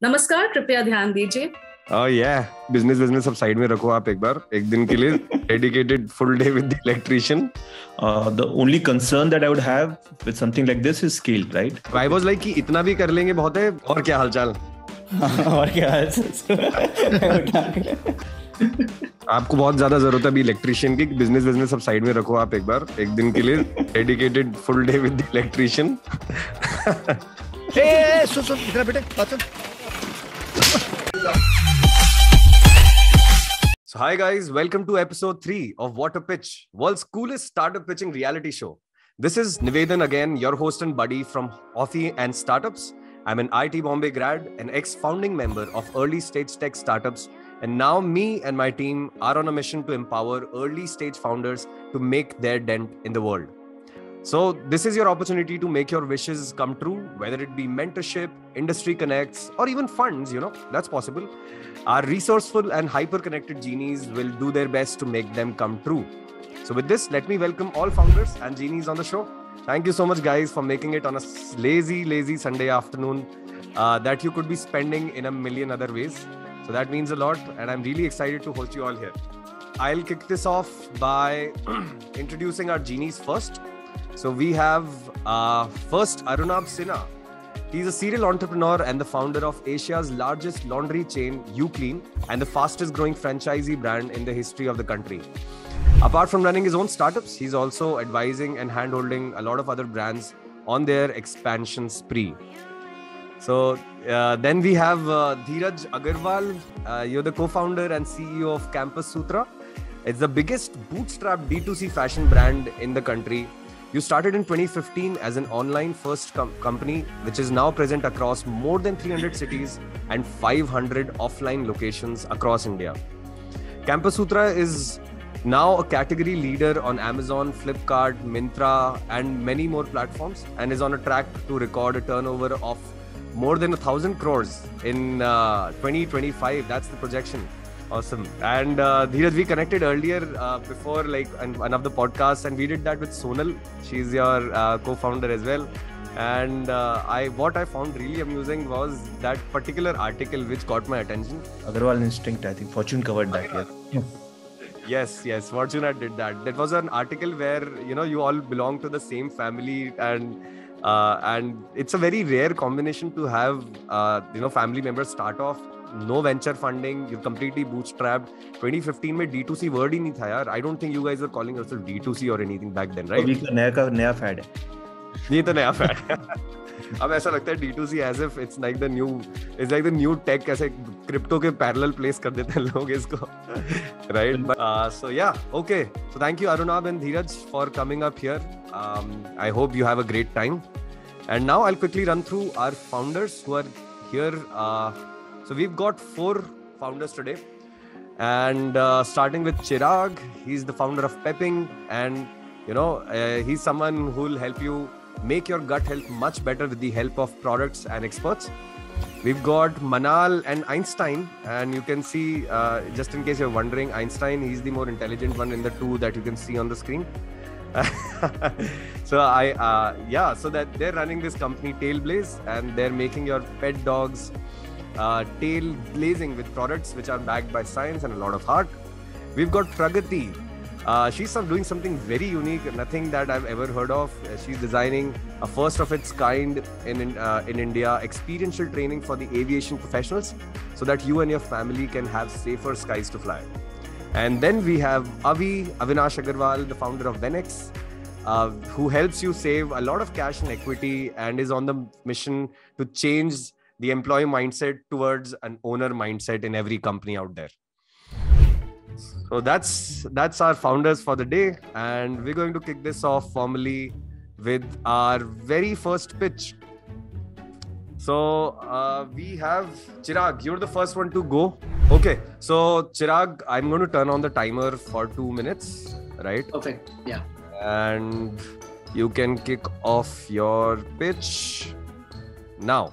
नमस्कार, कृपया ध्यान दीजिए। बिजनेस सब साइड में रखो आप एक दिन के लिए dedicated full day with the electrician. The only concern that I would have with something like this is scale, right? I was like कि इतना भी कर लेंगे बहुत है। और क्या हालचाल? और क्या हालचाल? आपको बहुत ज्यादा जरूरत है अभी इलेक्ट्रिशियन की। बिजनेस सब साइड में रखो आप एक दिन के लिए dedicated full day with the electrician. सुन इधर बेटे बात सुन। So hi guys, welcome to episode 3 of Whatta Pitch, world's coolest startup pitching reality show. This is Nivedan again, your host and buddy from Authy and Startups. I'm an IT Bombay grad, an ex-founding member of early stage tech startups, and now me and my team are on a mission to empower early stage founders to make their dent in the world. So this is your opportunity to make your wishes come true, whether it be mentorship, industry connects, or even funds, that's possible. Our resourceful and hyper-connected genies will do their best to make them come true. So with this, let me welcome all founders and genies on the show. Thank you so much, guys, for making it on a lazy Sunday afternoon that you could be spending in a million other ways. So that means a lot, and I'm really excited to host you all here. I'll kick this off by introducing our genies first. So we have first Arunabh Sinha. He's a serial entrepreneur and the founder of Asia's largest laundry chain, UClean, and the fastest growing franchisee brand in the history of the country. Apart from running his own startups, he's also advising and handholding a lot of other brands on their expansion spree. So then we have Dheeraj Agarwal. You're the co-founder and CEO of Campus Sutra. It's the biggest bootstrap D2C fashion brand in the country. You started in 2015 as an online first company, which is now present across more than 300 cities and 500 offline locations across India. Campus Sutra is now a category leader on Amazon, Flipkart, Myntra, and many more platforms, and is on a track to record a turnover of more than 1,000 crores in 2025. That's the projection. Awesome. And Dheeraj, we connected earlier before one of the podcasts, and we did that with Sonal. She's your co-founder as well. And what I found really amusing was that particular article which caught my attention. Agarwal Instinct, I think Fortune covered that. Yes, Fortune did that. That was an article where you all belong to the same family, and it's a very rare combination to have family members start off. No venture funding, you're completely bootstrapped. 2015 में D2C word ही नहीं था यार. I don't think you guys were calling yourself D2C or anything back then, right? अभी का नया fed है. ये तो नया फैड है. अब ऐसा लगता है D2C as if it's like the new tech. ऐसे क्रिप्टो के parallel place कर देते हैं लोग इसको, right? But, so yeah, okay. So thank you Arunabh and Dheeraj for coming up here. I hope you have a great time. And now I'll quickly run through our founders who are here. So we've got 4 founders today, and starting with Chirag. He's the founder of Pepping, and he's someone who will help you make your gut health much better with the help of products and experts. We've got Manal and Einstein, and you can see, just in case you're wondering, Einstein, he's the more intelligent one in the two that you can see on the screen. So so that they're running this company Tailblaze, and they're making your pet dogs tail blazing with products which are backed by science and a lot of heart. We've got Pragati. She's doing something very unique, nothing that I've ever heard of. She's designing a first of its kind in India, experiential training for the aviation professionals, so that you and your family can have safer skies to fly. And then we have Avinash Agarwal, the founder of Venex, who helps you save a lot of cash and equity, and is on the mission to change the employee mindset towards an owner mindset in every company out there. So that's our founders for the day, and we're going to kick this off formally with our very first pitch. So we have Chirag. You're the first one to go. Okay, so Chirag, I'm going to turn on the timer for 2 minutes, right? Perfect. Yeah. And you can kick off your pitch now.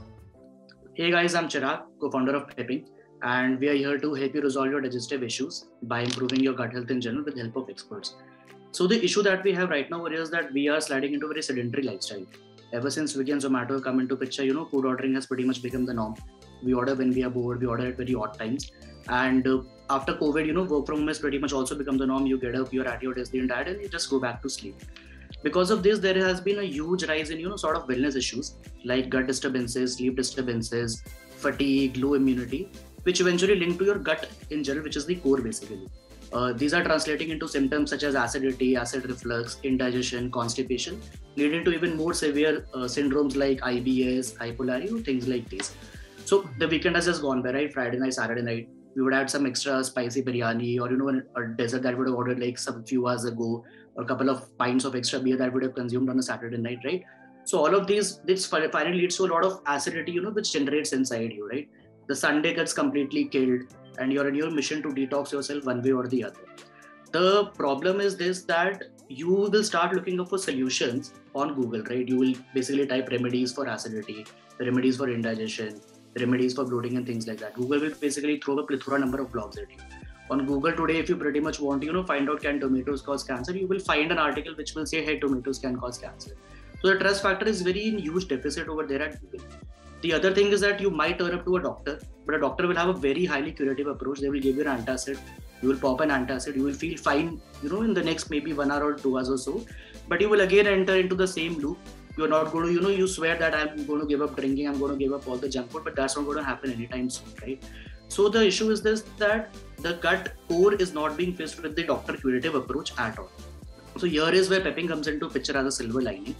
Hey guys, I'm Chirag, co-founder of Pepping, and we are here to help you resolve your digestive issues by improving your gut health in general with the help of experts. So the issue that we have right now is that we are sliding into a very sedentary lifestyle. Ever since Swiggy and Zomato come into picture, food ordering has pretty much become the norm. We order when we are bored. We order at very odd times. And after COVID, work from home has pretty much also become the norm. You get up, you're at your desk the entire day, and you just go back to sleep. Because of this, there has been a huge rise in sort of wellness issues like gut disturbances, sleep disturbances, fatigue, low immunity, which eventually link to your gut in general, which is the core basically. These are translating into symptoms such as acidity, acid reflux, indigestion, constipation, leading to even more severe syndromes like IBS, hypolari, things like this. So the weekend has just gone by, right? Friday night, Saturday night, we would add some extra spicy biryani or a dessert that we would have ordered like some few hours ago, or a couple of pints of extra beer that we would have consumed on a Saturday night, right? So all of this finally leads to a lot of acidity, which generates inside you, right? The Sunday gets completely killed and you're in your mission to detox yourself one way or the other. The problem is this, that you will start looking up for solutions on Google, right? You will basically type remedies for acidity, remedies for indigestion, remedies for bloating and things like that. Google will basically throw a plethora number of blogs at you. On Google today, if you pretty much want to, find out can tomatoes cause cancer, you will find an article which will say, hey, tomatoes can cause cancer. So the trust factor is very in huge deficit over there at Google. The other thing is that you might turn up to a doctor, but a doctor will have a very highly curative approach. They will give you an antacid. You will pop an antacid. You will feel fine, in the next maybe 1 hour or 2 hours or so. But you will again enter into the same loop. You're not going to, you swear that I'm going to give up drinking, I'm going to give up all the junk food, but that's not going to happen anytime soon, right? So the issue is this, that the gut core is not being fixed with the doctor curative approach at all. So here is where pepping comes into picture as a silver lining.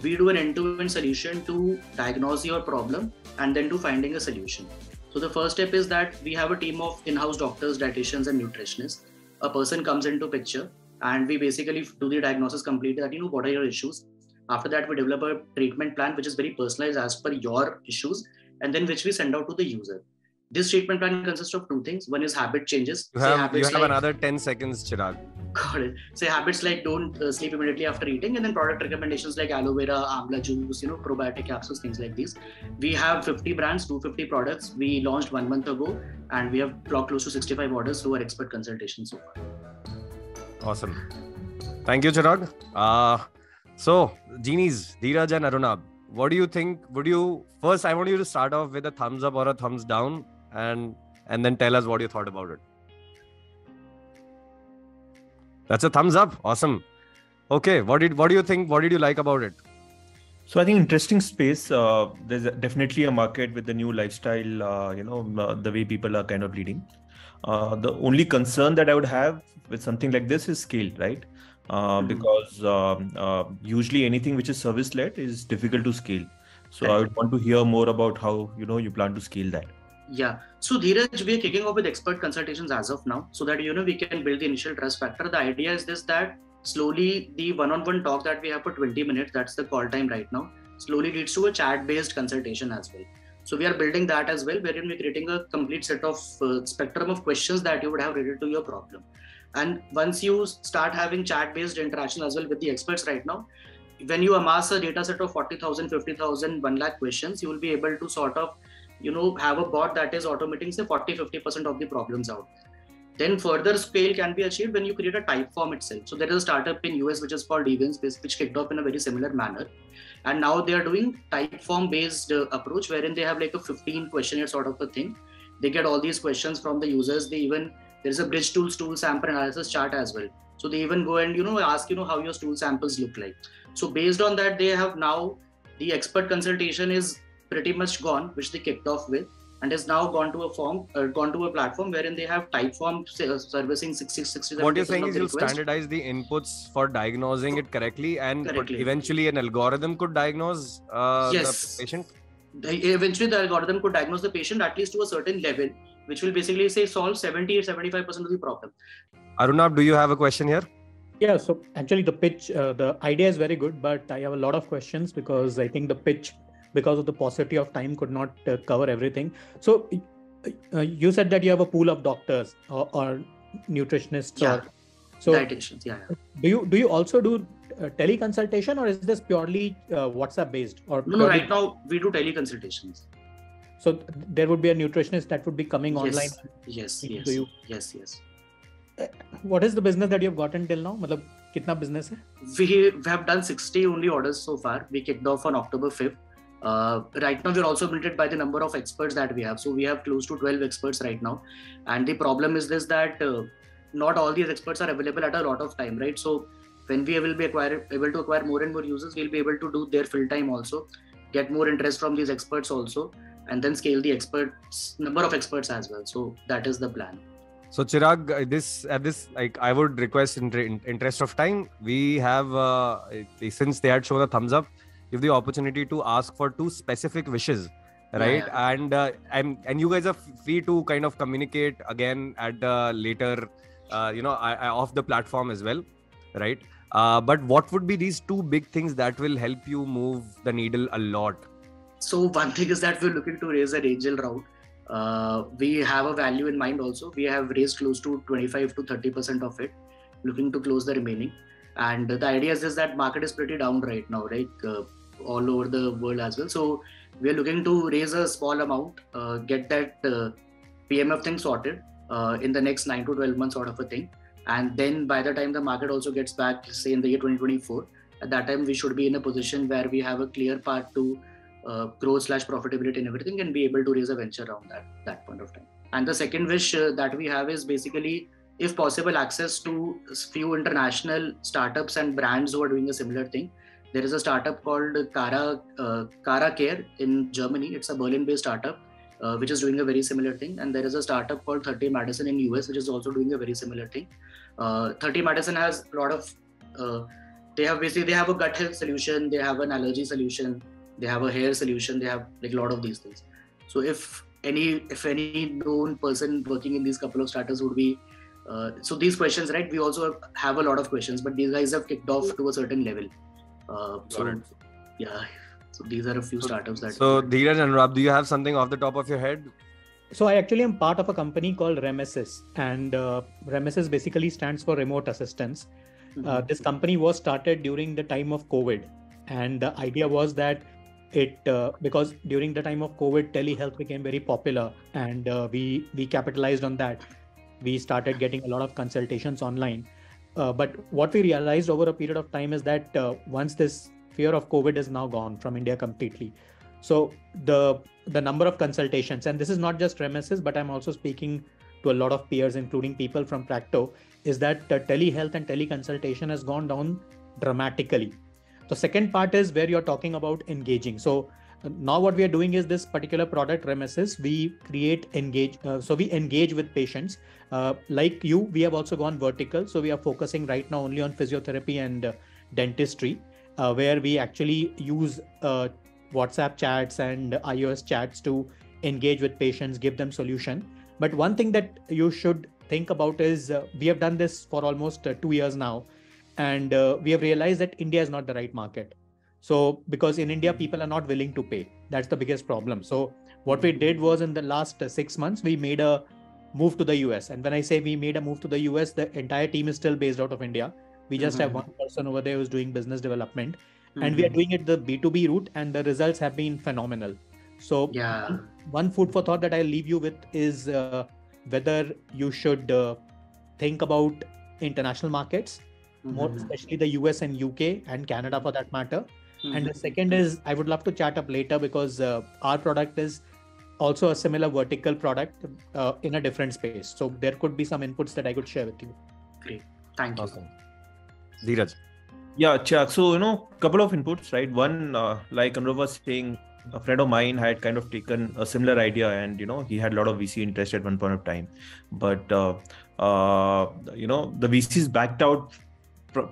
We do an end-to-end solution to diagnose your problem and then to finding a solution. So the first step is that we have a team of in-house doctors, dietitians and nutritionists. A person comes into picture and we basically do the diagnosis completely, that what are your issues. After that, we develop a treatment plan which is very personalized as per your issues, and then which we send out to the user. This treatment plan consists of two things. One is habit changes. You have another 10 seconds, Chirag. Got it. Say habits like don't sleep immediately after eating, and then product recommendations like aloe vera, amla juice, probiotic capsules, things like these. We have 50 brands, 250 products. We launched 1 month ago, and we have clocked close to 65 orders through our expert consultation so far. Awesome. Thank you, Chirag. So, Genies, Dheeraj and Arunab, what do you think? First, I want you to start off with a thumbs up or a thumbs down, and then tell us what you thought about it. That's a thumbs up. Awesome. Okay. What do you think? What did you like about it? So I think interesting space. There's definitely a market with the new lifestyle, the way people are kind of leading. The only concern that I would have with something like this is scale, right? Because usually anything which is service-led is difficult to scale. So I would want to hear more about how, you plan to scale that. Yeah. So Dheeraj, we are kicking off with expert consultations as of now, so that, we can build the initial trust factor. The idea is this, that slowly the one-on-one talk that we have for 20 minutes, that's the call time right now, slowly leads to a chat-based consultation as well. So we are building that as well, wherein we're creating a complete set of spectrum of questions that you would have related to your problem. And once you start having chat-based interaction as well with the experts right now, when you amass a data set of 40,000, 50,000, 1 lakh questions, you will be able to sort of, have a bot that is automating say 40-50% of the problems out. Then further scale can be achieved when you create a type form itself. So there is a startup in US which is called Evans, which kicked off in a very similar manner. And now they are doing type form based approach, wherein they have like a 15 questionnaire sort of a thing. They get all these questions from the users. There's a bridge tool stool sample analysis chart as well. So they even go and, ask, how your stool samples look like. So based on that, they have now the expert consultation is pretty much gone, which they kicked off with, and has now gone to a platform wherein they have type form servicing 60-67%. What you're saying is you'll standardize the inputs for diagnosing it correctly, and eventually an algorithm could diagnose the patient? Eventually the algorithm could diagnose the patient at least to a certain level, which will basically say solve 70-75% of the problem. Arunab, do you have a question here? Yeah, so actually the pitch, the idea is very good, but I have a lot of questions because I think the pitch, because of the paucity of time, could not cover everything. So you said that you have a pool of doctors or nutritionists. Yeah, so dietitians. Yeah. Do you also do teleconsultation, or is this purely WhatsApp based? Or no, right now we do teleconsultations. So there would be a nutritionist that would be coming online. Yes. What is the business that you have gotten till now? Matlab, kitna business hai? We have done 60 only orders so far. We kicked off on October 5th. Right now, we're also limited by the number of experts that we have. So we have close to 12 experts right now. And the problem is this, that not all these experts are available at a lot of time, right? So when we will be able to acquire more and more users, we'll be able to do their full time also, get more interest from these experts also, and then scale the number of experts as well. So that is the plan. So Chirag, like I would request in interest of time, we have since they had shown a thumbs up, give the opportunity to ask for 2 specific wishes, right? Yeah. And you guys are free to kind of communicate again at the later, off the platform as well, right? But what would be these 2 big things that will help you move the needle a lot? So one thing is that we're looking to raise an angel round. We have a value in mind also. We have raised close to 25 to 30% of it, looking to close the remaining. And the idea is that market is pretty down right now, right? All over the world as well. So we are looking to raise a small amount, get that PMF thing sorted in the next 9 to 12 months sort of a thing. And then by the time the market also gets back, say in the year 2024, at that time we should be in a position where we have a clear path to growth / profitability and everything, and be able to raise a venture around that point of time. And the second wish that we have is basically, if possible, access to few international startups and brands who are doing a similar thing. There is a startup called Cara Care in Germany. It's a Berlin-based startup which is doing a very similar thing. And there is a startup called 30 Medicine in US, which is also doing a very similar thing. 30 Medicine has a lot of, they have a gut health solution, they have an allergy solution, they have a hair solution, they have like a lot of these things. So if any known person working in these couple of startups would be, so these questions, right? We also have a lot of questions, but these guys have kicked off to a certain level. So these are a few startups that. So Dheeraj and Rob, do you have something off the top of your head? So I actually am part of a company called Remesis, and Remesis basically stands for remote assistance. Mm-hmm. This company was started during the time of COVID, and the idea was that because during the time of COVID, telehealth became very popular, and we capitalized on that. We started getting a lot of consultations online. But what we realized over a period of time is that once this fear of COVID is now gone from India completely, so the number of consultations, and this is not just Remesis, but I'm also speaking to a lot of peers, including people from Practo, is that telehealth and teleconsultation has gone down dramatically. The second part is where you're talking about engaging. So now what we are doing is this particular product Remesis, we engage with patients. Like you, we have also gone vertical. So we are focusing right now only on physiotherapy and dentistry, where we actually use WhatsApp chats and iOS chats to engage with patients, give them solution. But one thing that you should think about is we have done this for almost 2 years now. And we have realized that India is not the right market. So because in India, people are not willing to pay. That's the biggest problem. So what we did was in the last 6 months, we made a move to the US. And when I say we made a move to the US, the entire team is still based out of India. We just have one person over there who's doing business development. And we are doing it the B2B route, and the results have been phenomenal. So one food for thought that I'll leave you with is whether you should think about international markets, more especially the US and UK and Canada for that matter. And the second is, I would love to chat up later because our product is also a similar vertical product in a different space. So there could be some inputs that I could share with you. Great. Thank you. Awesome. Dheeraj. Yeah, Chak. So, couple of inputs, right? One, like Anurag was saying, a friend of mine had kind of taken a similar idea and, he had a lot of VC interest at one point of time. But, the VCs backed out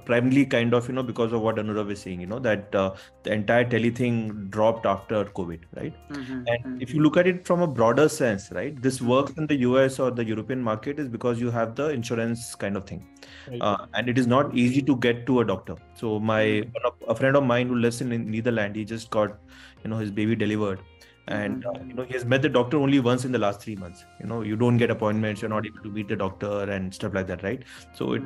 primarily kind of, because of what Anurag is saying, that the entire tele thing dropped after COVID, right? And if you look at it from a broader sense, right, this works in the US or the European market is because you have the insurance kind of thing. Right. And it is not easy to get to a doctor. So a friend of mine who lives in Netherlands, he just got, his baby delivered. And he has met the doctor only once in the last 3 months. You don't get appointments, you're not able to meet the doctor and stuff like that, right? So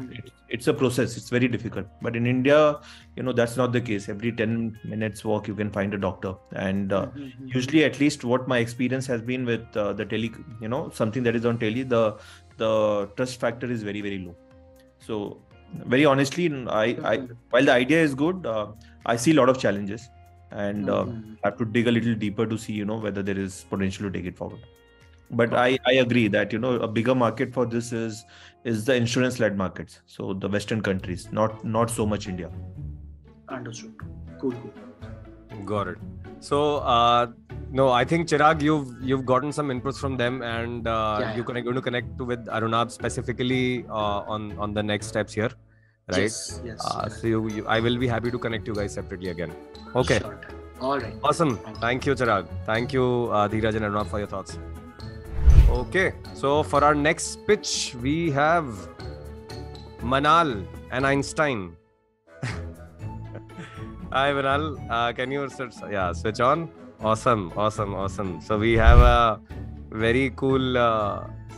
it's a process. It's very difficult. But in India, that's not the case. Every 10 minutes walk, you can find a doctor. And usually, at least what my experience has been with the tele, something that is on tele, the trust factor is very, very low. So very honestly, I while the idea is good, I see a lot of challenges. and have to dig a little deeper to see, whether there is potential to take it forward. But I agree that, a bigger market for this is the insurance-led markets. So the Western countries, not so much India. Understood. Cool. Got it. So, no, I think Chirag, you've gotten some inputs from them, and you're going to connect with Arunabh specifically on the next steps here, right? Yes. So I will be happy to connect you guys separately again. Okay. Sure. All right. Awesome. Thank you, Chirag. Thank you, Dheeraj and Arunabh, for your thoughts. Okay. So for our next pitch, we have Manal and Einstein. Hi, Manal. Can you switch on? Awesome. So we have a very cool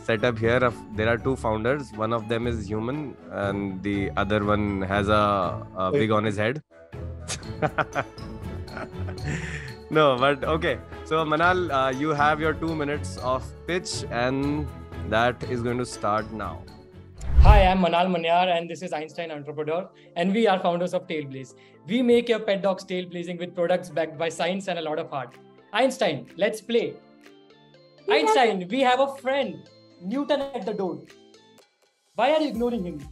setup here. There are two founders. One of them is human, and the other one has a wig on his head. No, but okay. So Manal, you have your 2 minutes of pitch, and that is going to start now. Hi, I'm Manal Manyar, and this is Einstein Entrepreneur, and we are founders of Tailblaze. We make your pet dog's tail blazing with products backed by science and a lot of heart. Einstein, let's play. Einstein, we have a friend, Newton, at the door. Why are you ignoring him?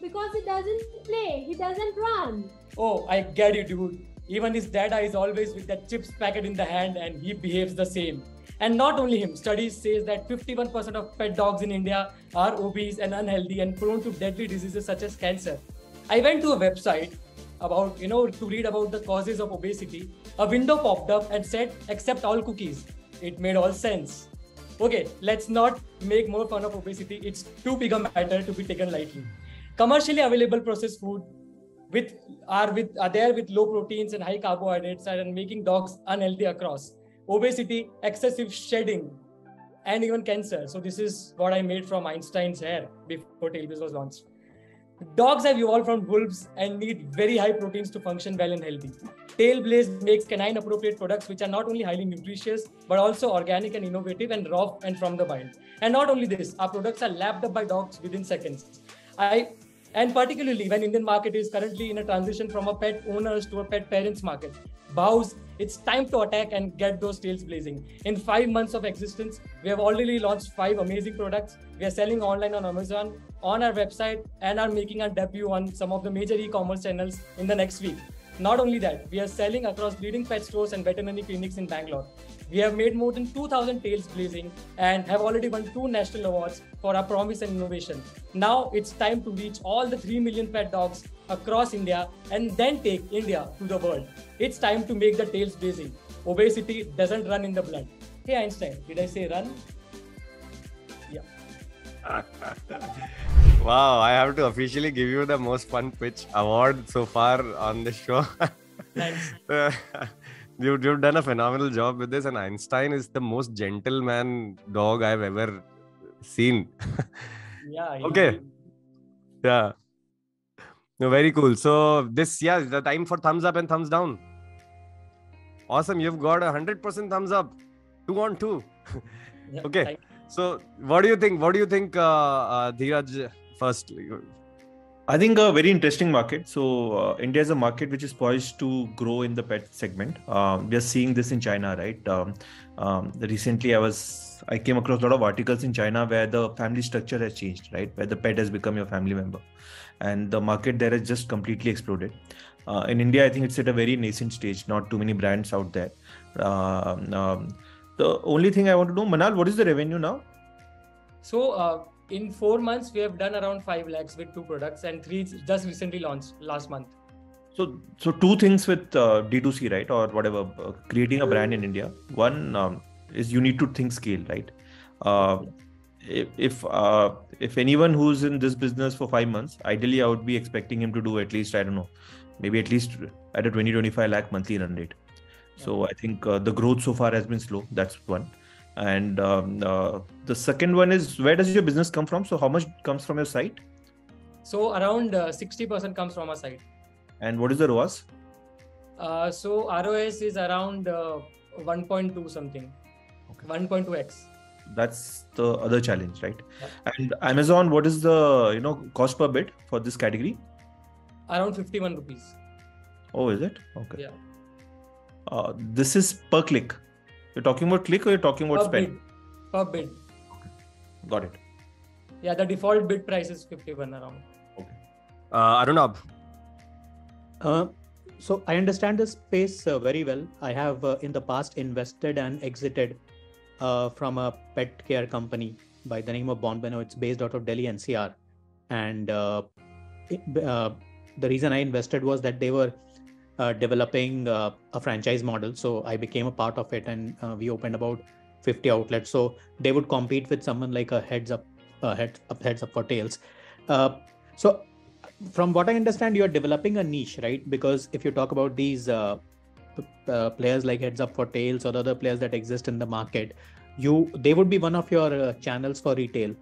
Because he doesn't play, he doesn't run. Oh, I get you, dude. Even his dada is always with that chips packet in the hand, and he behaves the same. And not only him, studies says that 51% of pet dogs in India are obese and unhealthy and prone to deadly diseases such as cancer. I went to a website about, to read about the causes of obesity. A window popped up and said, accept all cookies. It made all sense. Okay, let's not make more fun of obesity. It's too big a matter to be taken lightly. Commercially available processed food are there with low proteins and high carbohydrates and making dogs unhealthy across obesity, excessive shedding, and even cancer. So this is what I made from Einstein's hair before Tailblaze was launched. Dogs have evolved from wolves and need very high proteins to function well and healthy. Tailblaze makes canine appropriate products which are not only highly nutritious, but also organic and innovative and raw and from the wild. And not only this, our products are lapped up by dogs within seconds. And particularly when Indian market is currently in a transition from a pet owners to a pet parents market. Bows, it's time to attack and get those tails blazing. In 5 months of existence, we have already launched 5 amazing products. We are selling online on Amazon, on our website, and are making our debut on some of the major e-commerce channels in the next week. Not only that, we are selling across leading pet stores and veterinary clinics in Bangalore. We have made more than 2,000 tails blazing and have already won 2 national awards for our promise and innovation. Now it's time to reach all the 3 million pet dogs across India and then take India to the world. It's time to make the tails blazing. Obesity doesn't run in the blood. Hey Einstein, did I say run? Yeah. Wow, I have to officially give you the most fun pitch award so far on the show. Thanks. You've done a phenomenal job with this, and Einstein is the most gentleman dog I've ever seen. Yeah. Okay. Yeah. No, very cool. So the time for thumbs up and thumbs down. Awesome. You've got 100% thumbs up. 2 on 2. Yeah, okay. So what do you think? Dheeraj, first? I think a very interesting market. So India is a market which is poised to grow in the pet segment. We are seeing this in China, right? Recently, I came across a lot of articles in China where the family structure has changed, right? Where the pet has become your family member, and the market there has just completely exploded. In India, I think it's at a very nascent stage. Not too many brands out there. The only thing I want to know, Manal, what is the revenue now? So in 4 months, we have done around 5 lakhs with 2 products, and 3 just recently launched last month. So 2 things with D2C, right? Or whatever, creating a brand in India. One is you need to think scale, right? If anyone who's in this business for 5 months, ideally I would be expecting him to do at least, I don't know, maybe at least at a 20-25 lakh monthly run rate. So I think the growth so far has been slow. That's one. And the second one is, where does your business come from? So how much comes from your site? So around 60% comes from our site. And what is the ROAS? So ROS is around 1.2 something, okay. 1.2x. That's the other challenge, right? Yeah. And Amazon, what is the cost per bid for this category? Around 51 rupees. Oh, is it? Okay. Yeah. This is per click. You're talking about click or you're talking about spend? Per bid. Got it. Yeah, the default bid price is 51 around. Okay. Arunabh. So I understand this space very well. I have in the past invested and exited from a pet care company by the name of Bonbeno. It's based out of Delhi NCR. And the reason I invested was that they were developing a franchise model. So I became a part of it, and we opened about 50 outlets. So they would compete with someone like a Heads Up for Tails. So from what I understand, you're developing a niche, right? Because if you talk about these players like Heads Up for Tails or other players that exist in the market, they would be one of your channels for retail,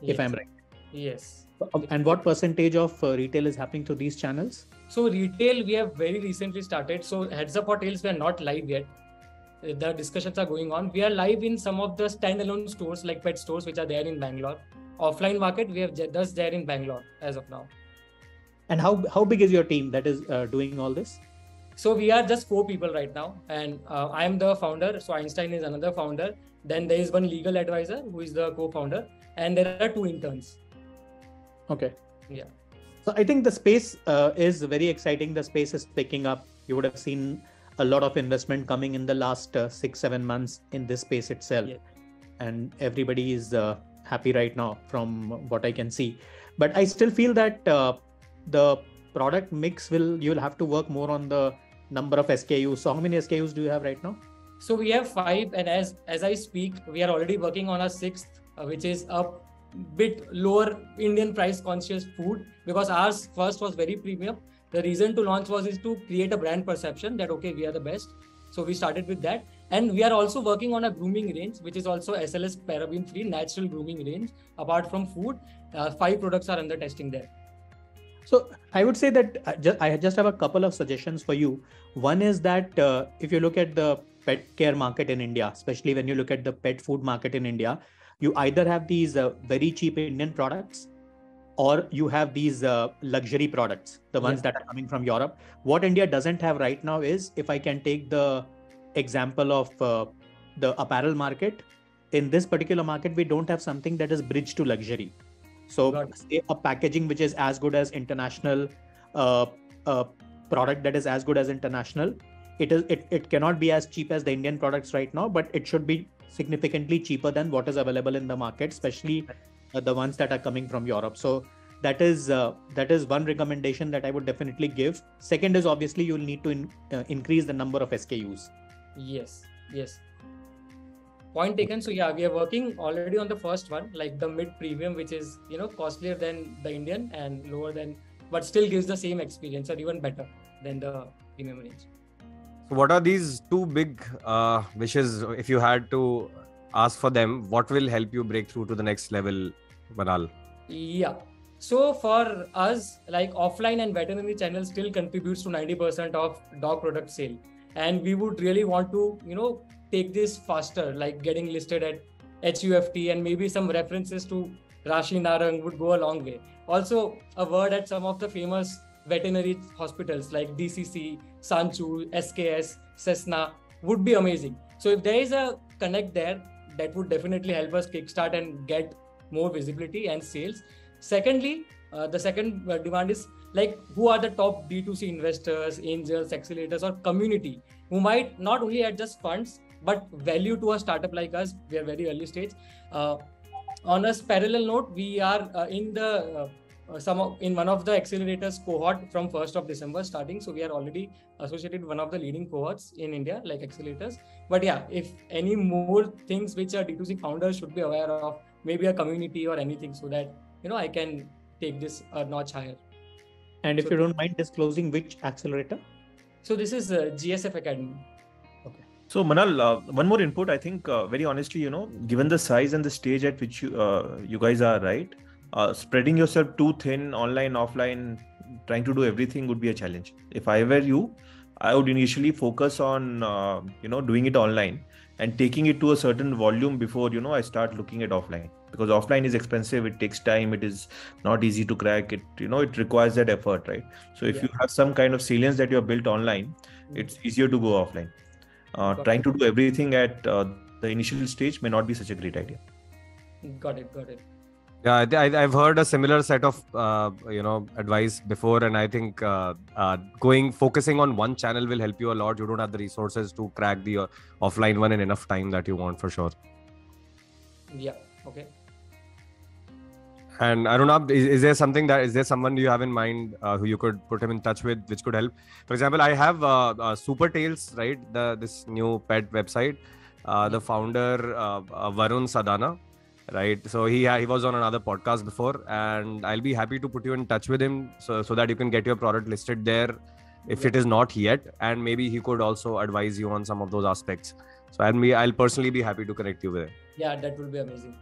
if I'm right. Yes. And what percentage of retail is happening through these channels? So retail, we have very recently started. So Heads Up for Tails, we are not live yet. The discussions are going on. We are live in some of the standalone stores like pet stores, which are there in Bangalore. Offline market, we have just there in Bangalore as of now. And how big is your team that is doing all this? So we are just 4 people right now, and I am the founder. So Einstein is another founder. Then there is one legal advisor who is the co-founder, and there are 2 interns. Okay. Yeah. So I think the space is very exciting. The space is picking up. You would have seen a lot of investment coming in the last 6-7 months in this space itself. Yeah. And everybody is happy right now from what I can see. But I still feel that the product mix you'll have to work more on the number of SKUs. So how many SKUs do you have right now? So we have 5, and as I speak, we are already working on our 6th, which is a bit lower Indian price conscious food, because ours first was very premium. The reason to launch is to create a brand perception that, okay, we are the best. So we started with that. And we are also working on a grooming range, which is also SLS paraben free natural grooming range. Apart from food, 5 products are under testing there. So I would say that I just have a couple of suggestions for you. One is that if you look at the pet care market in India, especially when you look at the pet food market in India, you either have these very cheap Indian products, or you have these luxury products, the ones that are coming from Europe. What India doesn't have right now is, if I can take the example of the apparel market, in this particular market, we don't have something that is bridge to luxury. So say a packaging which is as good as international, product that is as good as international, it cannot be as cheap as the Indian products right now, but it should be significantly cheaper than what is available in the market, especially the ones that are coming from Europe. So that is one recommendation that I would definitely give. Second is, obviously you'll need to increase the number of SKUs. Yes. Point taken. So yeah, we are working already on the first one, like the mid premium, which is costlier than the Indian and lower than, but still gives the same experience or even better than the premium range. So what are these 2 big wishes? If you had to ask for them, what will help you break through to the next level, Manal? Yeah. So for us, like offline and veterinary channel still contributes to 90% of dog product sale. And we would really want to, take this faster, like getting listed at HUFT, and maybe some references to Rashi Narang would go a long way. Also, a word at some of the famous veterinary hospitals like DCC, Sanchu, SKS, Cessna would be amazing. So if there is a connect there, that would definitely help us kickstart and get more visibility and sales. Secondly, the second demand is like, who are the top D2C investors, angels, accelerators, or community who might not only add just funds, but value to a startup like us. We are very early stage. On a parallel note, we are in one of the accelerators cohort from 1st of December starting. So we are already associated with one of the leading cohorts in India, like accelerators. But yeah, if any more things which a D2C founders should be aware of, maybe a community or anything, so that, I can take this a notch higher. And if you don't mind disclosing which accelerator? So this is GSF Academy. Okay. So Manal, one more input. I think very honestly, given the size and the stage at which you guys are, right, spreading yourself too thin, online, offline, trying to do everything would be a challenge. If I were you, I would initially focus on doing it online and taking it to a certain volume before I start looking at offline, because offline is expensive, it takes time, it is not easy to crack, it it requires that effort, right? So if you have some kind of salience that you have built online, it's easier to go offline. Trying to do everything at the initial stage may not be such a great idea. Got it. Yeah, I've heard a similar set of advice before, and I think focusing on one channel will help you a lot. You don't have the resources to crack the offline one in enough time that you want, for sure. Yeah. Okay. And I don't know, is there someone you have in mind who you could put him in touch with, which could help? For example, I have Super Tales, right? This new pet website. The founder, Varun Sadana. Right, so he was on another podcast before, and I'll be happy to put you in touch with him so that you can get your product listed there if it is not yet, and maybe he could also advise you on some of those aspects. So I'll personally be happy to connect you with it. Yeah, that would be amazing.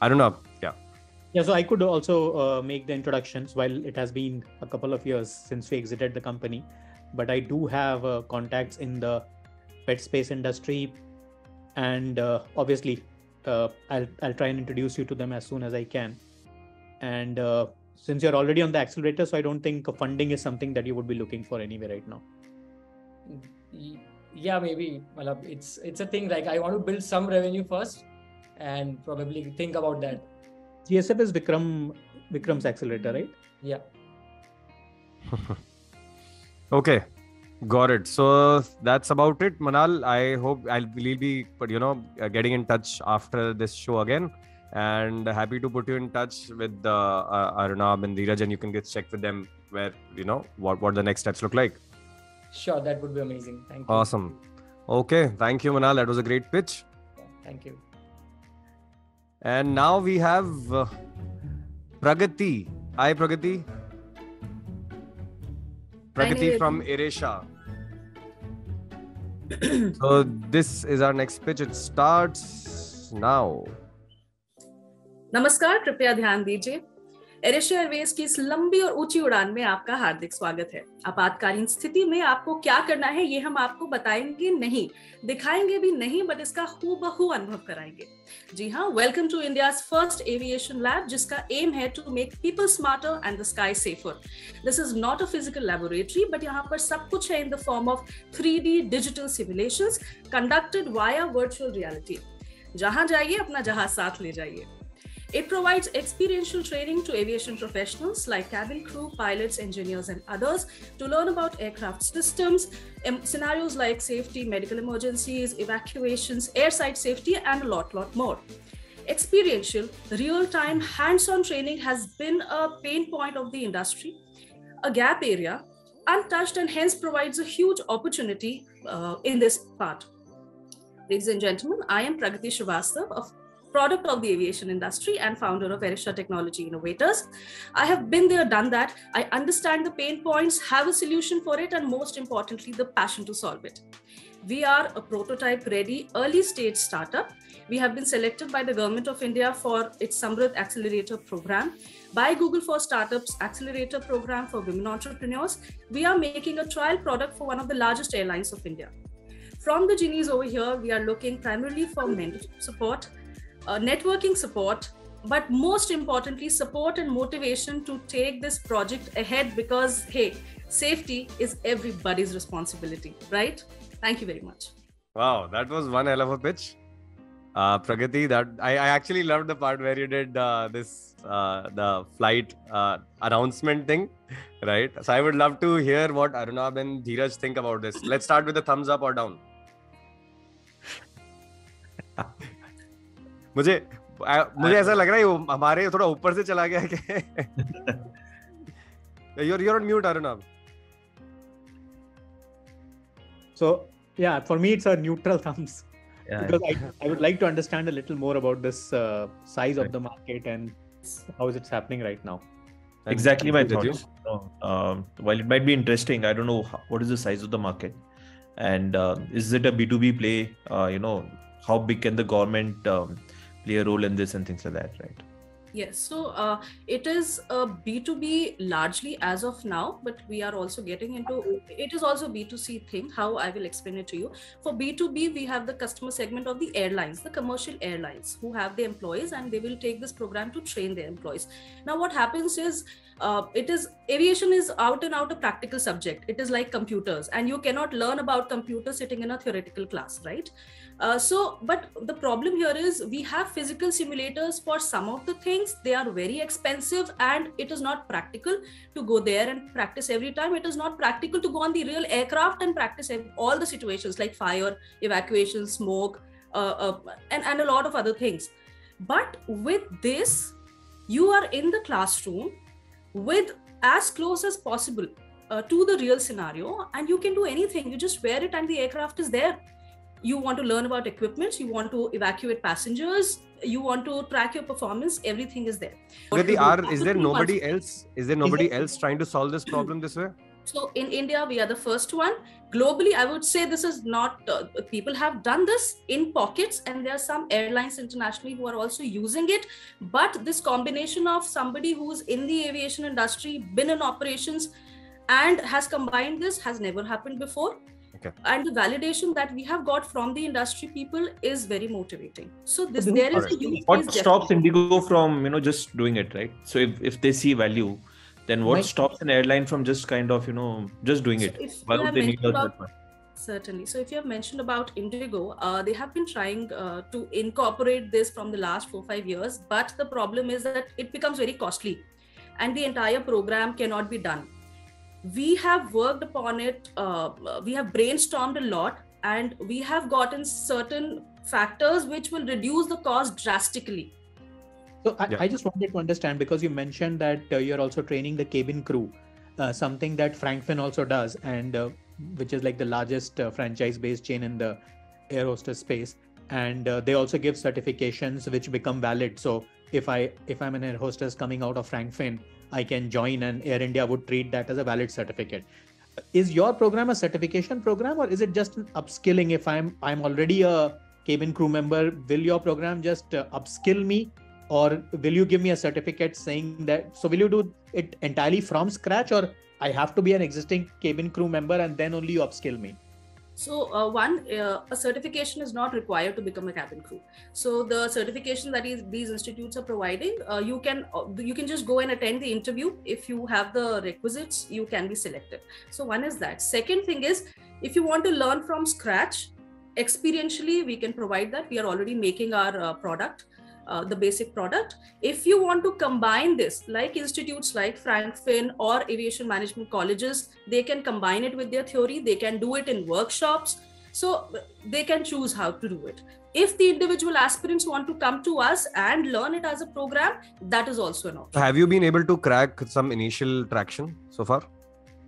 I don't know. Yeah, so I could also make the introductions. While it has been a couple of years since we exited the company, but I do have contacts in the pet space industry, and obviously I'll try and introduce you to them as soon as I can. And since you're already on the accelerator, so I don't think funding is something that you would be looking for anyway right now. Yeah, maybe. It's a thing, like I want to build some revenue first and probably think about that. GSF is Vikram's accelerator, right? Yeah. Okay. Got it. So that's about it, Manal. I hope we'll be, getting in touch after this show again, and happy to put you in touch with Arunab and Dheeraj, and you can get checked with them where what the next steps look like. Sure, that would be amazing. Thank you. Awesome. Okay, thank you, Manal. That was a great pitch. Thank you. And now we have Pragati. Hi, Pragati. Pragati from Eresha. So this is our next pitch. It starts now. नमस्कार, कृपया ध्यान दीजिए। AirAsia Airways की इस लंबी और ऊंची उड़ान में आपका हार्दिक स्वागत है। आपातकालीन स्थिति में आपको क्या करना है ये हम आपको बताएंगे नहीं, दिखाएंगे भी नहीं, बट इसका हूबहू अनुभव कराएंगे। जी हाँ, welcome to India's first aviation lab, जिसका एम है to make people smarter and the sky safer. This is not a physical laboratory, but यहाँ पर सब कुछ है in the form of 3D digital simulations conducted via virtual reality. जहां जाइए अपना जहाज साथ ले जाइए। It provides experiential training to aviation professionals like cabin crew, pilots, engineers, and others to learn about aircraft systems, scenarios like safety, medical emergencies, evacuations, airside safety, and a lot more. Experiential, real-time, hands-on training has been a pain point of the industry, a gap area, untouched, and hence provides a huge opportunity in this part. Ladies and gentlemen, I am Pragati Srivastav, product of the aviation industry and founder of Whatta Technology Innovators. I have been there, done that. I understand the pain points, have a solution for it, and most importantly, the passion to solve it. We are a prototype ready early stage startup. We have been selected by the Government of India for its Samruddh Accelerator program, by Google for Startups Accelerator program for women entrepreneurs. We are making a trial product for one of the largest airlines of India. From the genies over here, we are looking primarily for mentorship support, networking support, but most importantly, support and motivation to take this project ahead, because, hey, safety is everybody's responsibility, right? Thank you very much. Wow, that was one hell of a pitch. Pragati, that I actually loved the part where you did the flight announcement thing, right? So I would love to hear what Arunab and Dheeraj think about this. Let's start with a thumbs up or down. मुझे ऐसा लग रहा है वो हमारे थोड़ा ऊपर से चला गया कि you're on mute, Arunab. So yeah, for me it's a neutral thumbs, because I would like to understand a little more about this size of the market and how is it happening right now. Exactly my thoughts. While it might be interesting, I don't know what is the size of the market, and is it a B2B play? How big can the government play a role in this and things like that, right? Yes, so it is a B2B largely as of now, but we are also getting into it is also B2C thing. How I will explain it to you. For B2B, we have the customer segment of the airlines, the commercial airlines who have the employees, and they will take this program to train their employees. Now, what happens is it is aviation is out and out a practical subject. It is like computers, and you cannot learn about computers sitting in a theoretical class, right? But the problem here is we have physical simulators for some of the things. They are very expensive, and it is not practical to go there and practice every time. It is not practical to go on the real aircraft and practice all the situations like fire, evacuation, smoke, and a lot of other things. But with this, you are in the classroom with as close as possible to the real scenario, and you can do anything. You just wear it and the aircraft is there. You want to learn about equipment, you want to evacuate passengers, you want to track your performance, everything is there. Is there nobody else? Is there nobody else trying to solve this problem this way? So in India, we are the first one. Globally, I would say this is not, people have done this in pockets, and there are some airlines internationally who are also using it. But this combination of somebody who's in the aviation industry, been in operations, and has combined this has never happened before. Okay. And the validation that we have got from the industry people is very motivating. So there is a use. What stops Indigo from just doing it, right? So if they see value, then what stops an airline from just kind of just doing it? Why would they need a third one? Certainly. So if you have mentioned about Indigo, they have been trying to incorporate this from the last 4-5 years, but the problem is that it becomes very costly, and the entire program cannot be done. We have worked upon it, we have brainstormed a lot, and we have gotten certain factors which will reduce the cost drastically. So I just wanted to understand, because you mentioned that you're also training the cabin crew, something that Frankfurt also does, and which is like the largest franchise-based chain in the air hostess space. And they also give certifications which become valid. So if I'm an air hostess coming out of Frankfurt, I can join, and Air India would treat that as a valid certificate. Is your program a certification program, or is it just an upskilling? If I'm already a cabin crew member, will your program just upskill me, or will you give me a certificate saying that? So will you do it entirely from scratch, or I have to be an existing cabin crew member and then only you upskill me? So a certification is not required to become a cabin crew. So the certification that these institutes are providing, you can just go and attend the interview. If you have the requisites, you can be selected. So one is that. Second thing is, if you want to learn from scratch, experientially, we can provide that. We are already making our product. The basic product. If you want to combine this, like institutes like Frankfurt or aviation management colleges, they can combine it with their theory. They can do it in workshops. So they can choose how to do it. If the individual aspirants want to come to us and learn it as a program, that is also an option. Have you been able to crack some initial traction so far?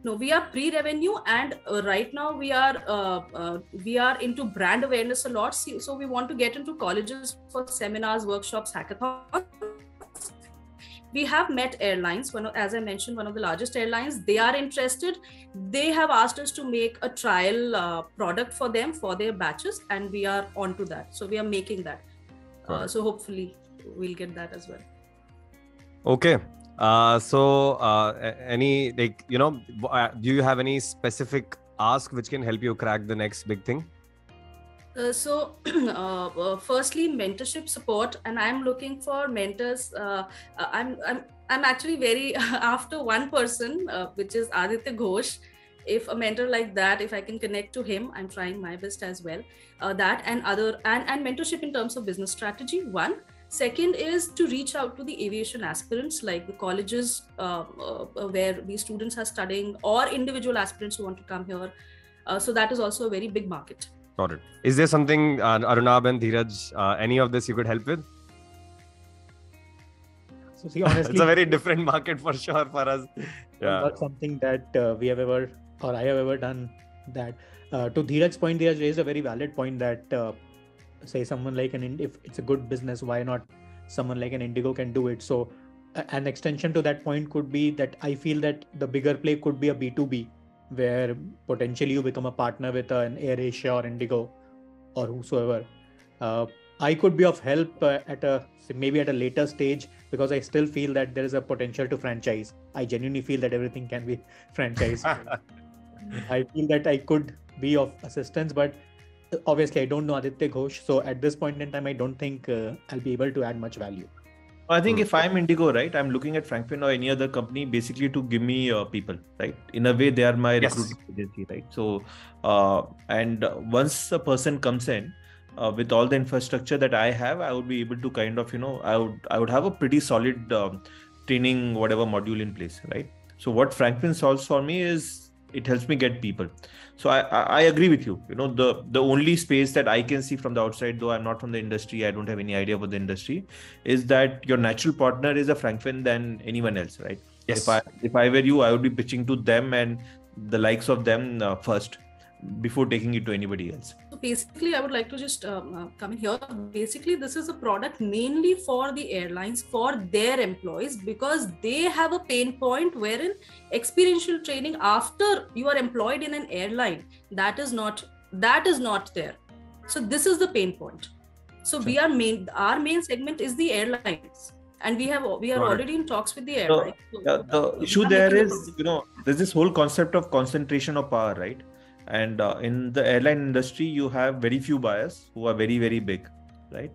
No, we are pre-revenue, and right now we are into brand awareness a lot. So we want to get into colleges for seminars, workshops, hackathons. We have met airlines. As I mentioned, one of the largest airlines. They are interested. They have asked us to make a trial product for them for their batches, and we are onto that. So we are making that. So hopefully we'll get that as well. Okay. Do you have any specific ask which can help you crack the next big thing? Firstly, mentorship support, and I'm looking for mentors. I'm actually very after one person, which is Aditya Ghosh. If a mentor like that, if I can connect to him, I'm trying my best as well. That and mentorship in terms of business strategy. One. Second is to reach out to the aviation aspirants, like the colleges where these students are studying, or individual aspirants who want to come here. So that is also a very big market. Got it. Is there something, Arunab and Dheeraj, any of this you could help with? So see, honestly, it's a very different market for sure for us. Yeah. Not something that we have ever, or I have ever done that. To Dheeraj's point, Dheeraj raised a very valid point that say someone like if it's a good business, why not someone like an Indigo can do it? So an extension to that point could be that I feel that the bigger play could be a B2B, where potentially you become a partner with an AirAsia or Indigo or whosoever. I could be of help maybe at a later stage, because I still feel that there is a potential to franchise. I genuinely feel that everything can be franchised. I feel that I could be of assistance, but obviously I don't know Aditya Ghosh. So at this point in time, I don't think I'll be able to add much value. I think if I'm Indigo, right, I'm looking at Franklin or any other company basically to give me people, right? In a way, they are my recruiting agency, right? So, and once a person comes in with all the infrastructure that I have, I would be able to kind of, I would have a pretty solid training, whatever module in place, right? So what Franklin solves for me is it helps me get people. So I agree with you. The only space that I can see from the outside, though I'm not from the industry, I don't have any idea about the industry, is that your natural partner is a Franklin than anyone else, right? Yes. If I were you, I would be pitching to them and the likes of them first before taking it to anybody else. So basically, I would like to just come in here. Basically, this is a product mainly for the airlines, for their employees, because they have a pain point wherein experiential training after you are employed in an airline, that is not there. So this is the pain point. So our main segment is the airlines. And we are already in talks with the airlines. The issue there is, there's this whole concept of concentration of power, right? And in the airline industry, you have very few buyers who are very, very big, right?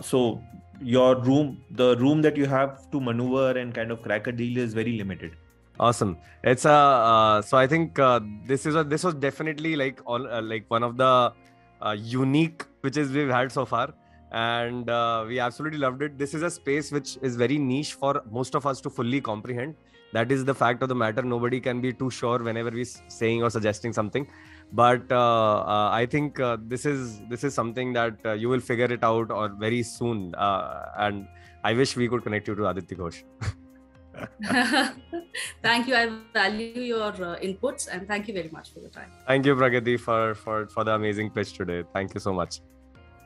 So the room that you have to maneuver and kind of crack a deal is very limited. Awesome. It's so I think this was definitely like one of the unique pitches we've had so far, and we absolutely loved it. This is a space which is very niche for most of us to fully comprehend. That is the fact of the matter. Nobody can be too sure whenever we're saying or suggesting something. But I think this is something that you will figure it out or very soon. And I wish we could connect you to Aditya Ghosh. Thank you. I value your inputs, and thank you very much for your time. Thank you, Pragati, for the amazing pitch today. Thank you so much.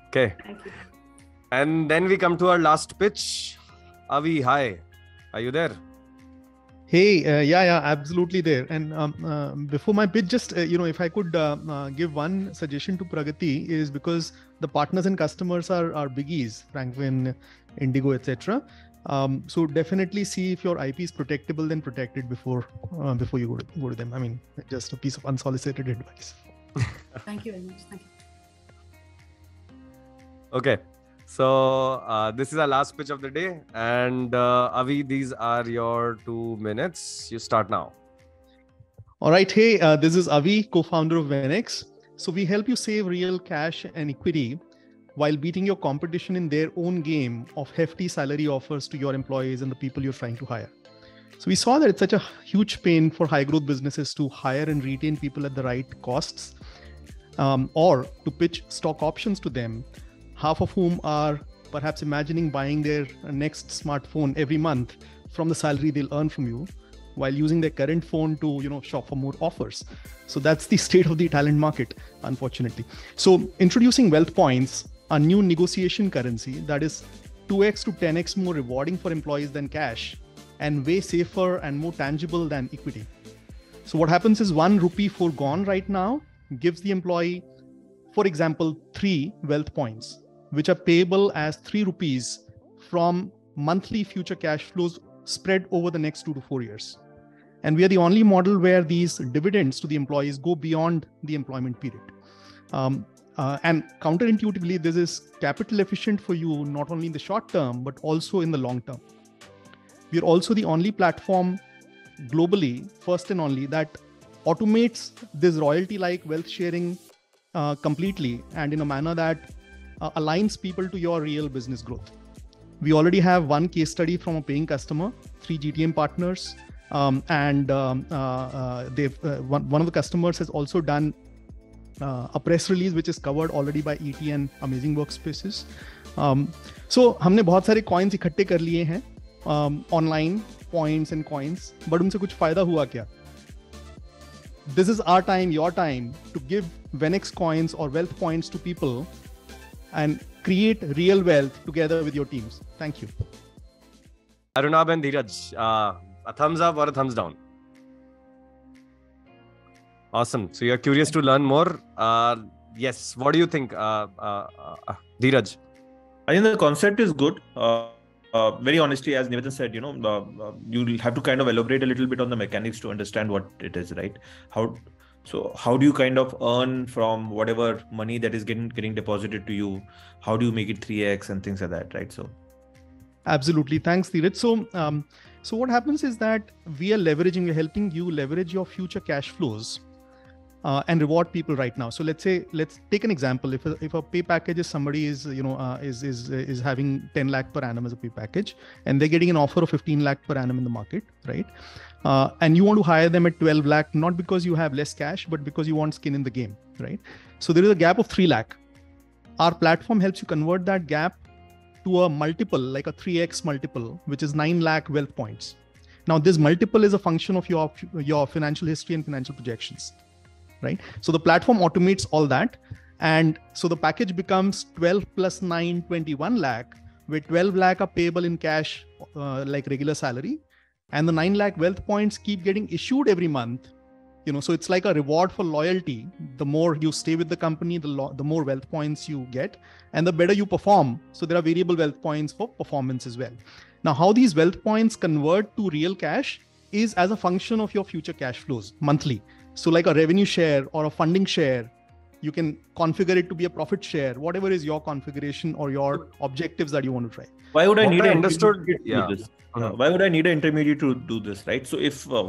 Okay. Thank you. And then we come to our last pitch. Avi, hi. Are you there? Hey, yeah, absolutely there. And before my pitch, just, if I could give one suggestion to Pragati, is because the partners and customers are biggies, Franklin, Indigo, etc. So definitely see if your IP is protectable, then protect it before you go to them. I mean, just a piece of unsolicited advice. Thank you very much. Thank you. Okay. So this is our last pitch of the day, and Avi, these are your 2 minutes. You start now. All right. Hey, this is Avi, co-founder of Venex. So we help you save real cash and equity while beating your competition in their own game of hefty salary offers to your employees and the people you're trying to hire. So we saw that it's such a huge pain for high growth businesses to hire and retain people at the right costs, or to pitch stock options to them, half of whom are perhaps imagining buying their next smartphone every month from the salary they'll earn from you, while using their current phone to shop for more offers. So that's the state of the talent market, unfortunately. So introducing Wealth Points, a new negotiation currency that is 2x to 10x more rewarding for employees than cash, and way safer and more tangible than equity. So what happens is 1 rupee foregone right now gives the employee, for example, 3 Wealth Points, which are payable as 3 rupees from monthly future cash flows spread over the next 2 to 4 years. And we are the only model where these dividends to the employees go beyond the employment period. And counterintuitively, this is capital efficient for you, not only in the short term, but also in the long term. We're also the only platform globally, first and only, that automates this royalty-like wealth sharing completely and in a manner that aligns people to your real business growth. We already have 1 case study from a paying customer, 3 GTM partners, and one of the customers has also done a press release which is covered already by ET and Amazing Workspaces. So हमने बहुत सारे coins इकट्ठे कर लिए हैं online points and coins, but उनसे कुछ फायदा हुआ क्या? This is our time, your time to give Venex coins or wealth points to people and create real wealth together with your teams. Thank you. Arunab and Dheeraj, a thumbs up or a thumbs down? Awesome. So you're curious to learn more. Yes. What do you think, Dheeraj? I think the concept is good. Very honestly, as Nivedan said, you'll have to kind of elaborate a little bit on the mechanics to understand what it is, right? How do you kind of earn from whatever money that is getting deposited to you? How do you make it 3x and things like that, right? So, absolutely. Thanks, Dheeraj. So what happens is that we're helping you leverage your future cash flows and reward people right now. So let's take an example. If a pay package is somebody is having 10 lakh per annum as a pay package, and they're getting an offer of 15 lakh per annum in the market, right? And you want to hire them at 12 lakh, not because you have less cash, but because you want skin in the game, right? So there is a gap of 3 lakh. Our platform helps you convert that gap to a multiple, like a 3x multiple, which is 9 lakh wealth points. Now, this multiple is a function of your financial history and financial projections, right? So the platform automates all that. And so the package becomes 12 plus 9, 21 lakh, where 12 lakh are payable in cash, like regular salary. And the 9 lakh wealth points keep getting issued every month. So it's like a reward for loyalty. The more you stay with the company, the more wealth points you get, and the better you perform. So there are variable wealth points for performance as well. Now, how these wealth points convert to real cash is as a function of your future cash flows monthly. So like a revenue share or a funding share, you can configure it to be a profit share, whatever is your configuration or your objectives that you want to try. Why would I need an understood? intermediary to do this? Why would I need an intermediary to do this, right? So if the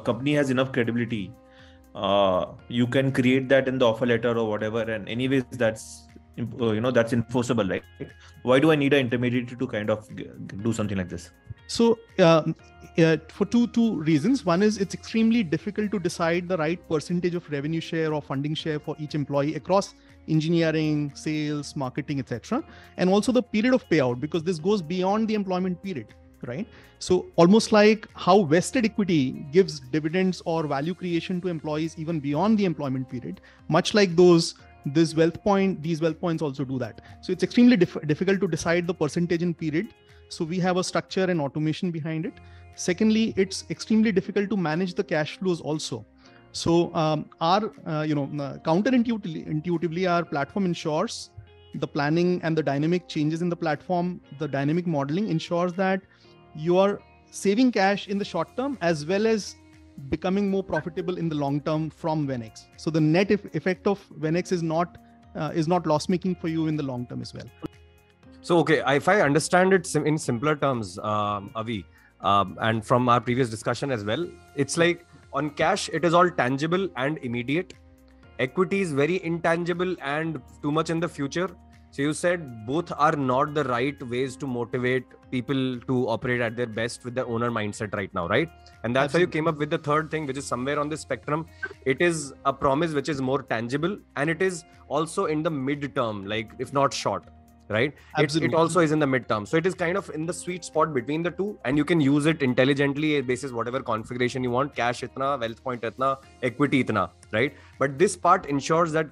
company has enough credibility, you can create that in the offer letter or whatever, and anyways that's enforceable, right? Why do I need an intermediary to kind of do something like this? So for two reasons. One is it's extremely difficult to decide the right percentage of revenue share or funding share for each employee across engineering, sales, marketing, etc. And also the period of payout, because this goes beyond the employment period, right? So almost like how vested equity gives dividends or value creation to employees even beyond the employment period, much like these wealth points also do that. So it's extremely difficult to decide the percentage in period. So we have a structure and automation behind it. Secondly, it's extremely difficult to manage the cash flows also. So counterintuitively, our platform ensures the planning and the dynamic changes in the platform. The dynamic modeling ensures that you are saving cash in the short term as well as becoming more profitable in the long term from Venex. So the net effect of Venex is not loss making for you in the long term as well. So, okay, if I understand it in simpler terms, Avi, and from our previous discussion as well, it's like on cash, it is all tangible and immediate. Equity is very intangible and too much in the future. So you said both are not the right ways to motivate people to operate at their best with their owner mindset right now, right? And that's why you came up with the third thing, which is somewhere on the spectrum. It is a promise which is more tangible, and it is also in the mid-term, like if not short, right? It also is in the mid-term. So it is kind of in the sweet spot between the two, and you can use it intelligently basis whatever configuration you want. Cash itna, wealth point itna, equity itna, right? But this part ensures that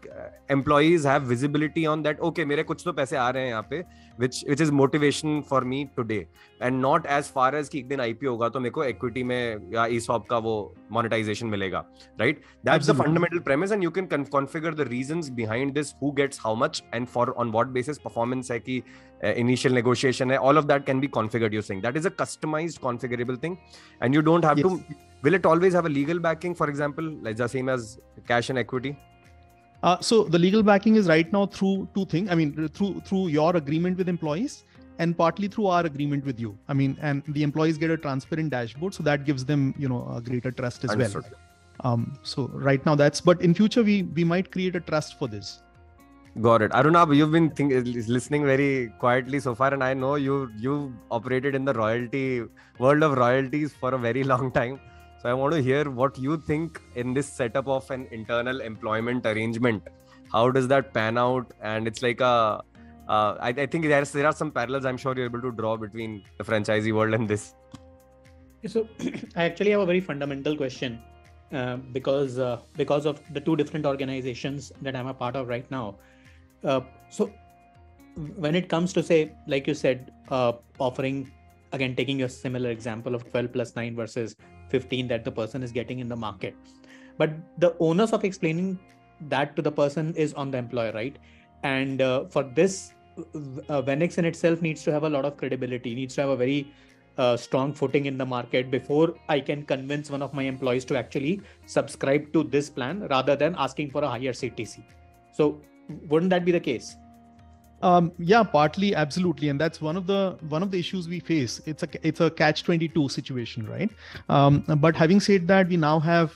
employees have visibility on that. Okay, मेरे कुछ तो पैसे आ रहे हैं यहाँ पे, which is motivation for me today, and not as far as कि एक दिन IPO होगा तो मेरे को equity में या ESOP का वो monetization मिलेगा, right? That's the fundamental premise, and you can configure the reasons behind this, who gets how much and for on what basis, performance है कि initial negotiation है, all of that can be configured using. That is a customized configurable thing, and you don't have to. Will it always have a legal backing, for example, like the same as cash and equity? So the legal backing is right now through two things. I mean, through your agreement with employees, and partly through our agreement with you. I mean, and the employees get a transparent dashboard, so that gives them, a greater trust as well. So right now but in future we might create a trust for this. Got it. Arunab, you've been listening very quietly so far, and I know you operated in the world of royalties for a very long time. So I want to hear what you think in this setup of an internal employment arrangement. How does that pan out? And it's like I think there are some parallels I'm sure you're able to draw between the franchisee world and this. So I actually have a very fundamental question because of the two different organizations that I'm a part of right now. So when it comes to, say, like you said, offering, again, taking a similar example of 12 plus 9 versus 15 that the person is getting in the market, but the onus of explaining that to the person is on the employer, right? And for this, Venix in itself needs to have a lot of credibility, needs to have a very strong footing in the market before I can convince one of my employees to actually subscribe to this plan rather than asking for a higher CTC. So wouldn't that be the case? Yeah, partly, absolutely, and that's one of the issues we face. It's a catch-22 situation, right? But having said that, we now have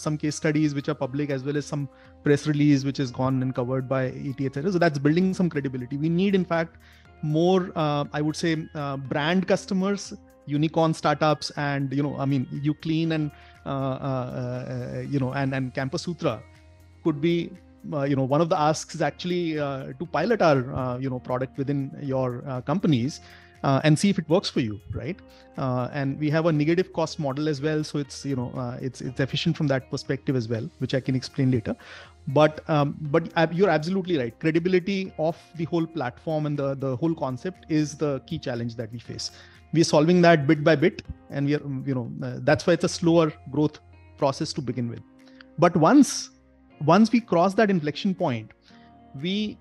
some case studies which are public, as well as some press release which is gone and covered by ET, etc. So that's building some credibility. We need, in fact, more, I would say, brand customers, unicorn startups, and Uclean and and Campus Sutra could be. One of the asks is actually to pilot our product within your companies and see if it works for you, right? And we have a negative cost model as well, so it's it's efficient from that perspective as well, which I can explain later. But you're absolutely right. Credibility of the whole platform and the whole concept is the key challenge that we face. We are solving that bit by bit, and we are that's why it's a slower growth process to begin with. But once we cross that inflection point, we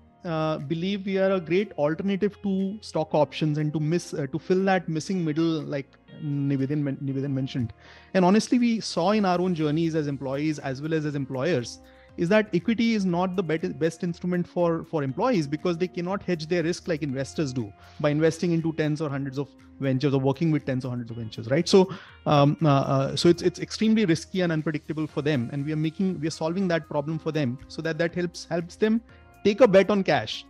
believe we are a great alternative to stock options and to fill that missing middle, like Nivedan mentioned. And honestly, we saw in our own journeys as employees as well as employers is that equity is not the best instrument for employees, because they cannot hedge their risk like investors do by investing into tens or hundreds of ventures or working with tens or hundreds of ventures, right? So so it's extremely risky and unpredictable for them, and we are solving that problem for them, so that helps them take a bet on cash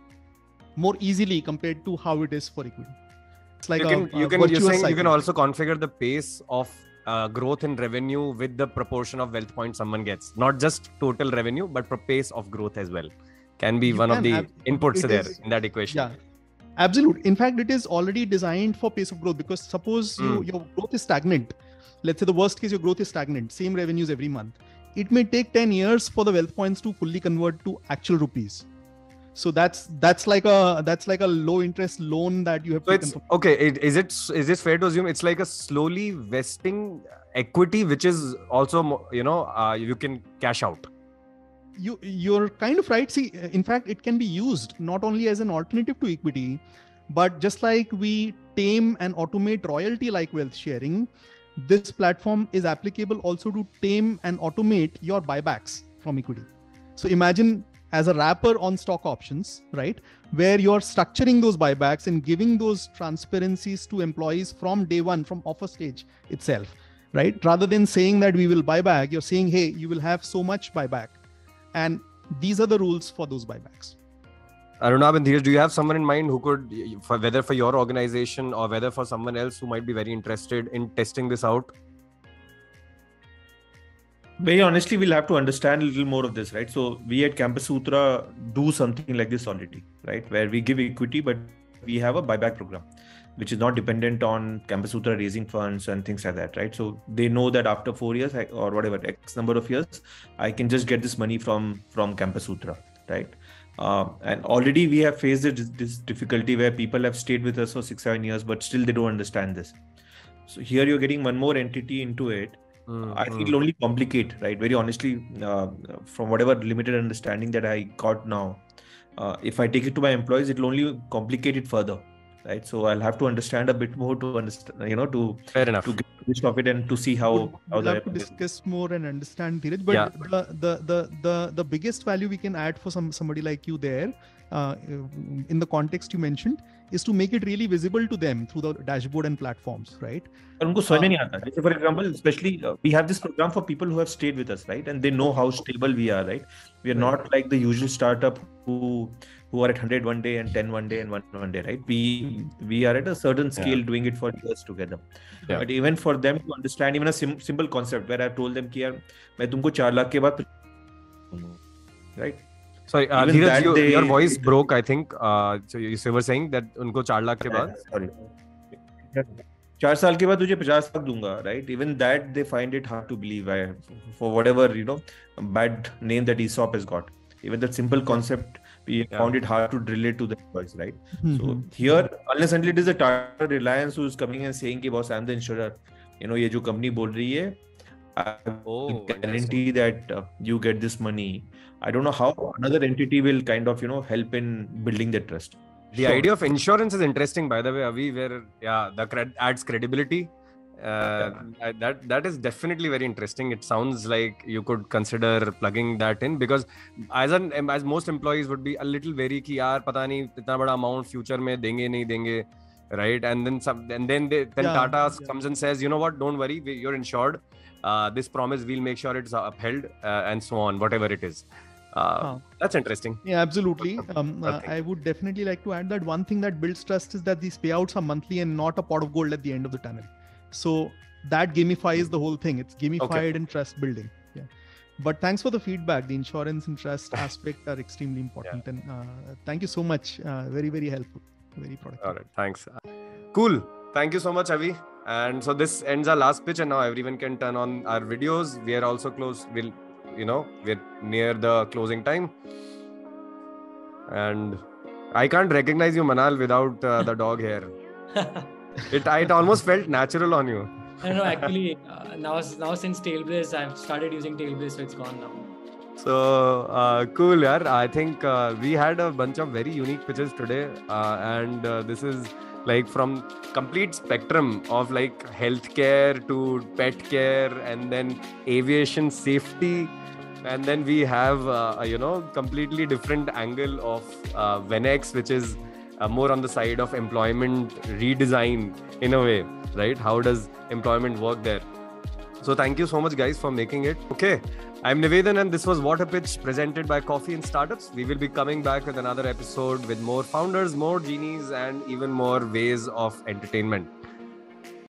more easily compared to how it is for equity. It's like you're saying you can also configure the pace of growth in revenue with the proportion of wealth points someone gets, not just total revenue, but pace of growth as well can be one of the inputs there in that equation. Yeah, absolutely. In fact, it is already designed for pace of growth, because suppose your growth is stagnant. Let's say the worst case, your growth is stagnant, same revenues every month. It may take 10 years for the wealth points to fully convert to actual rupees. So that's like a low interest loan that you have. So is it fair to assume it's like a slowly vesting equity, which is also you can cash out? You're kind of right. See, in fact, it can be used not only as an alternative to equity, but just like we tame and automate royalty like wealth sharing, this platform is applicable also to tame and automate your buybacks from equity. So imagine as a wrapper on stock options, right, where you're structuring those buybacks and giving those transparencies to employees from day one, from offer stage itself, right? Rather than saying that we will buy back, you're saying, hey, you will have so much buyback. And these are the rules for those buybacks. Arunabh and Dheeraj, do you have someone in mind who could, whether for your organization or whether for someone else who might be very interested in testing this out? Very honestly, we'll have to understand a little more of this, right? So we at Campus Sutra do something like this already, right? Where we give equity, but we have a buyback program, which is not dependent on Campus Sutra raising funds and things like that, right? So they know that after 4 years or whatever, X number of years, I can just get this money from Campus Sutra, right? And already we have faced this difficulty where people have stayed with us for 6-7 years, but still they don't understand this. So here you're getting one more entity into it. I think it'll only complicate, right? Very honestly, from whatever limited understanding that I got now, if I take it to my employees, it'll only complicate it further, right? So I'll have to understand a bit more to understand, Fair enough, to get the gist of it and to see how we'll have to discuss more and understand, Dheeraj. But the biggest value we can add for somebody like you there, in the context you mentioned, is to make it really visible to them through the dashboard and platforms, right? For example, especially we have this program for people who have stayed with us, right? And they know how stable we are, right? We are not like the usual startup who are at 100 one day and 10 one day and 1 day, right? We are at a certain scale doing it for years together. Yeah. But even for them to understand even a simple concept where I've told them कि यार मैं तुमको 4 लाख के बाद, right? Sorry, Dheeraj, your voice broke, I think. So you were saying that उनको 4 लाख के बाद, sorry, 4 साल के बाद तुझे 50 लाख दूंगा, right? Even that they find it hard to believe, for whatever bad name that ESOP has got. Even that simple concept, we found it hard to drill it to the employees, right? So here, unless until it is a Tata Reliance who is coming and saying कि boss, I'm the insurer, ये जो company बोल रही है, I Oh, will guarantee that you get this money. I don't know how another entity will kind of, help in building that trust. The idea of insurance is interesting, by the way, Avi, where the adds credibility. That is definitely very interesting. It sounds like you could consider plugging that in, because as most employees would be a little wary कि यार पता नहीं इतना बड़ा amount future में देंगे नहीं देंगे, right? And then Tata comes and says, you know what, don't worry, you're insured. This promise, we'll make sure it's upheld, and so on, whatever it is. That's interesting. Yeah, absolutely. I would definitely like to add that one thing that builds trust is that these payouts are monthly and not a pot of gold at the end of the tunnel. So that gamifies the whole thing. It's gamified and trust building. Yeah. But thanks for the feedback. The insurance and trust aspect are extremely important. And thank you so much. Very, very helpful. Very productive. All right. Thanks. Cool. Thank you so much, Avi. And so this ends our last pitch, and now everyone can turn on our videos. We are also close. We're near the closing time. And I can't recognize you, Manal, without the dog hair. It almost felt natural on you. No, actually, now since Tailbrace, I've started using Tailbrace, so it's gone now. So cool, yaar. I think we had a bunch of very unique pitches today, and this is like from complete spectrum of like healthcare to pet care, and then aviation safety, and then we have completely different angle of Venex, which is more on the side of employment redesign in a way, right? How does employment work there? So thank you so much, guys, for making it. Okay, I'm Nivedan, and this was Whatta Pitch presented by Coffee and Startups. We will be coming back with another episode with more founders, more genies, and even more ways of entertainment.